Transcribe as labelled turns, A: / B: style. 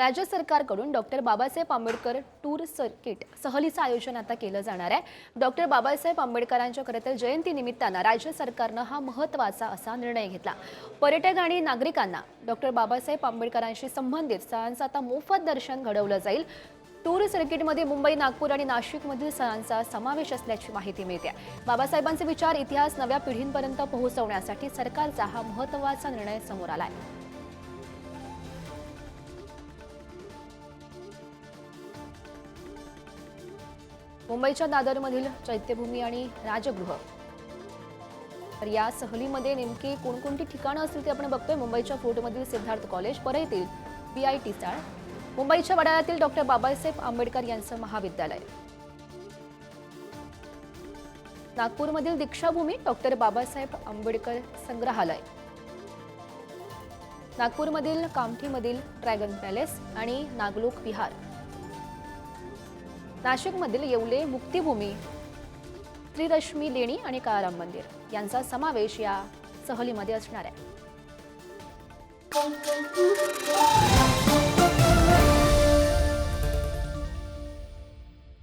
A: राज्य सरकारकडून doctor Babasaheb Ambedkar tour circuit सहलीचं आयोजन आता केलं जाणार आहे। डॉक्टर बाबासाहेब आंबेडकरांच्या खरंतर जयंती निमित्तानं राज्य सरकारनं हा महत्त्वाचा असा निर्णय घेतला। पर्यटक आणि नागरिकांना डॉक्टर बाबासाहेब आंबेडकरांशी संबंधित स्थळांचं आता मोफत दर्शन घडवलं जाईल। टूर सर्किटमध्ये मुंबई, नागपूर आणि नाशिकमधील स्थळांचा समावेश असल्याची माहिती मिळते। बाबासाहेबांचे विचार, इतिहास नव्या पिढींपर्यंत पोहोचवण्यासाठी सरकारचा हा महत्त्वाचा निर्णय समोर आला आहे। मुंबईच्या दादरमधील चैत्यभूमी आणि राजगृह, तर या सहलीमध्ये नेमकी कोणकोणती ठिकाणं असतील ते आपण बघतोय। मुंबईच्या फोर्टमधील सिद्धार्थ कॉलेज, परळीतील PIT चाळ, मुंबईच्या वडाळ्यातील डॉक्टर बाबासाहेब आंबेडकर यांचं महाविद्यालय, नागपूरमधील दीक्षाभूमी डॉक्टर बाबासाहेब आंबेडकर संग्रहालय, नागपूरमधील कामठीमधील ड्रॅगन पॅलेस आणि नागलोक विहार, नाशिकमधील येवले मुक्तिभूमी, त्रिरश्मी लेणी आणि काळाराम मंदिर यांचा समावेश या सहलीमध्ये असणार आहे।